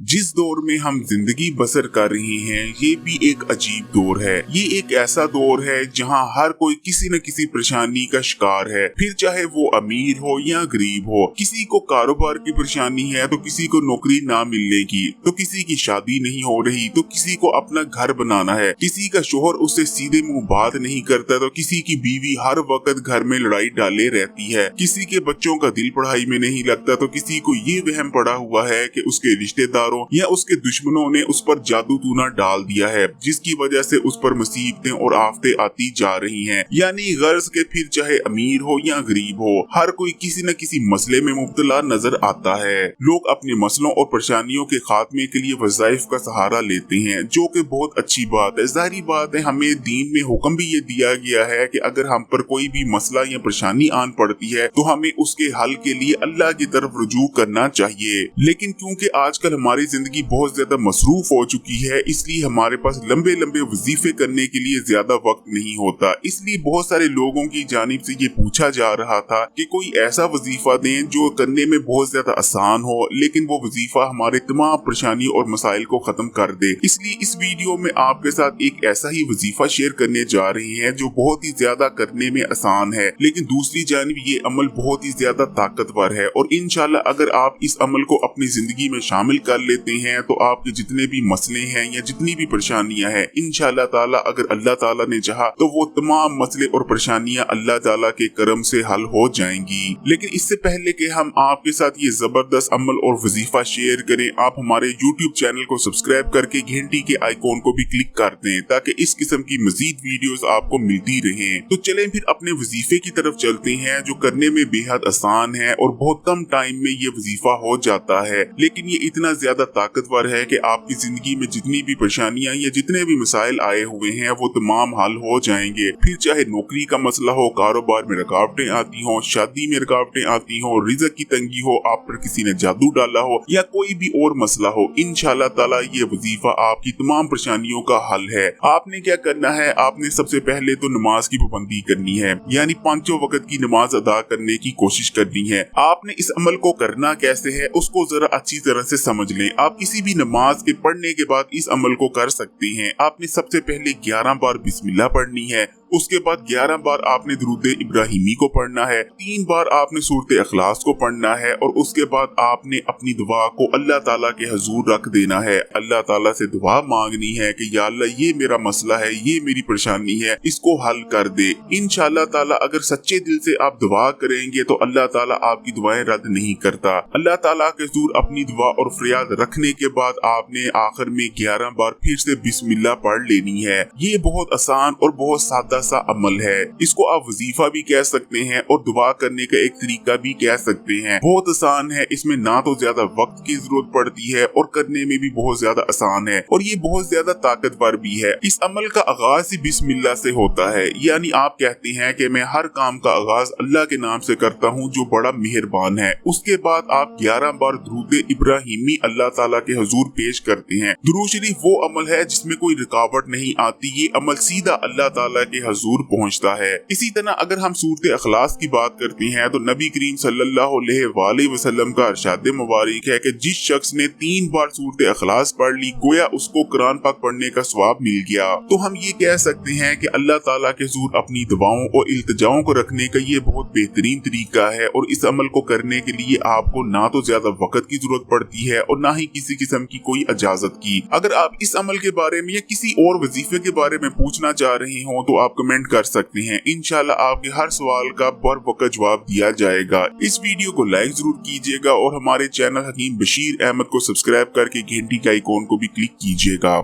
जिस दौर में हम जिंदगी बसर कर रहे हैं ये भी एक अजीब दौर है। ये एक ऐसा दौर है जहां हर कोई किसी न किसी परेशानी का शिकार है, फिर चाहे वो अमीर हो या गरीब हो। किसी को कारोबार की परेशानी है तो किसी को नौकरी ना मिलने की, तो किसी की शादी नहीं हो रही तो किसी को अपना घर बनाना है, किसी का शोहर उससे सीधे मुंह बात नहीं करता तो किसी की बीवी हर वक्त घर में लड़ाई डाले रहती है, किसी के बच्चों का दिल पढ़ाई में नहीं लगता तो किसी को ये वहम पड़ा हुआ है कि उसके रिश्तेदार या उसके दुश्मनों ने उस पर जादू टूना डाल दिया है, जिसकी वजह से उस पर मुसीबतें और आफतें आती जा रही हैं। यानी गर्ज के फिर चाहे अमीर हो या गरीब हो, हर कोई किसी न किसी मसले में मुब्तला नजर आता है। लोग अपने मसलों और परेशानियों के खात्मे के लिए वज़ाइफ का सहारा लेते हैं, जो कि बहुत अच्छी बात है। जाहिर बात है, हमें दीन में हुक्म भी ये दिया गया है कि अगर हम पर कोई भी मसला या परेशानी आन पड़ती है तो हमें उसके हल के लिए अल्लाह की तरफ रुजू करना चाहिए। लेकिन क्योंकि आजकल हमारी जिंदगी बहुत ज्यादा मसरूफ हो चुकी है, इसलिए हमारे पास लंबे लंबे वजीफे करने के लिए ज्यादा वक्त नहीं होता। इसलिए बहुत सारे लोगों की जानिब से ये पूछा जा रहा था कि कोई ऐसा वजीफा दें जो करने में बहुत ज्यादा आसान हो, लेकिन वो वजीफा हमारे तमाम परेशानी और मसाइल को खत्म कर दे। इसलिए इस वीडियो में आपके साथ एक ऐसा ही वजीफा शेयर करने जा रहे हैं जो बहुत ही ज्यादा करने में आसान है, लेकिन दूसरी जानिब ये अमल बहुत ही ज्यादा ताकतवर है। और इंशाल्लाह अगर आप इस अमल को अपनी जिंदगी में शामिल कर लेते हैं तो आपके जितने भी मसले हैं या जितनी भी परेशानियां हैं, इंशाल्लाह ताला अगर अल्लाह ताला ने चाहा तो वो तमाम मसले और परेशानियां अल्लाह ताला के करम से हल हो जाएंगी। लेकिन इससे पहले कि हम आपके साथ ये जबरदस्त अमल और वजीफा शेयर करें, आप हमारे YouTube चैनल को सब्सक्राइब करके घंटी के आइकॉन को भी क्लिक कर दें ताकि इस किस्म की मजीद वीडियोस आपको मिलती रहें। तो चलें फिर अपने वजीफे की तरफ चलते हैं, जो करने में बेहद आसान है और बहुत कम टाइम में ये वजीफा हो जाता है। लेकिन ये इतना ज्यादा ताकतवर है कि आपकी जिंदगी में जितनी भी परेशानियां या जितने भी मसाइल आए हुए हैं वो तमाम हल हो जाएंगे। फिर चाहे नौकरी का मसला हो, कारोबार में रुकावटें आती हो, शादी में रुकावटें आती हो, रिज़्क की तंगी हो, आप पर किसी ने जादू डाला हो या कोई भी और मसला हो, इंशाल्लाह ताला ये वजीफा आपकी तमाम परेशानियों का हल है। आपने क्या करना है, आपने सबसे पहले तो नमाज की पाबंदी करनी है, यानी पांचों वक्त की नमाज अदा करने की कोशिश करनी है। आपने इस अमल को करना कैसे है उसको जरा अच्छी तरह से समझ लें। आप किसी भी नमाज के पढ़ने के बाद इस अमल को कर सकते हैं। आपने सबसे पहले 11 बार बिस्मिल्लाह पढ़नी है, उसके बाद 11 बार आपने दुरूद इब्राहिमी को पढ़ना है, 3 बार आपने सूरत इखलास को पढ़ना है और उसके बाद आपने अपनी दुआ को अल्लाह ताला के हुजूर रख देना है। अल्लाह ताला से दुआ मांगनी है कि या अल्लाह ये मेरा मसला है, ये मेरी परेशानी है, इसको हल कर दे। इंशाअल्लाह ताला अगर सच्चे दिल से आप दुआ करेंगे तो अल्लाह ताला आपकी दुआएं रद्द नहीं करता। अल्लाह ताला के हुजूर अपनी दुआ और फरियाद रखने के बाद आपने आखिर में 11 बार फिर से बिस्मिल्लाह पढ़ लेनी है। ये बहुत आसान और बहुत सादा सा अमल है। इसको आप वजीफा भी कह सकते हैं और दुआ करने का एक तरीका भी कह सकते हैं। बहुत आसान है, इसमें ना तो ज्यादा वक्त की जरूरत पड़ती है और करने में भी बहुत ज्यादा आसान है और ये बहुत ज्यादा ताकतवर भी है। इस अमल का आगाज ही बिस्मिल्लाह से होता है, यानी आप कहते हैं कि मैं हर काम का आगाज अल्लाह के नाम से करता हूँ जो बड़ा मेहरबान है। उसके बाद आप 11 बार दुरूद इब्राहिमी अल्लाह ताला के हुजूर पेश करते हैं। दुरूद शरीफ वो अमल है जिसमें कोई रुकावट नहीं आती, ये अमल सीधा अल्लाह ताला के हुजूर पहुंचता है। इसी तरह अगर हम सूरत इखलास की बात करते हैं तो नबी करीम सल्लल्लाहु अलैहि वसल्लम का इरशाद मुबारक है कि जिस शख्स ने 3 बार सूरत इखलास पढ़ ली गोया उसको कुरान पाक पढ़ने का सवाब मिल गया। तो हम ये कह सकते हैं कि अल्लाह ताला के हुजूर अपनी दुआओं और इल्तिजाओं को रखने का ये बहुत बेहतरीन तरीका है और इस अमल को करने के लिए आपको ना तो ज्यादा वक्त की जरूरत पड़ती है और ना ही किसी किस्म की कोई इजाजत की। अगर आप इस अमल के बारे में या किसी और वजीफे के बारे में पूछना चाह रहे हो तो आप कमेंट कर सकते हैं। इंशाल्लाह आपके हर सवाल का बर वक्त जवाब दिया जाएगा। इस वीडियो को लाइक जरूर कीजिएगा और हमारे चैनल हकीम बशीर अहमद को सब्सक्राइब करके घंटी के आइकॉन को भी क्लिक कीजिएगा।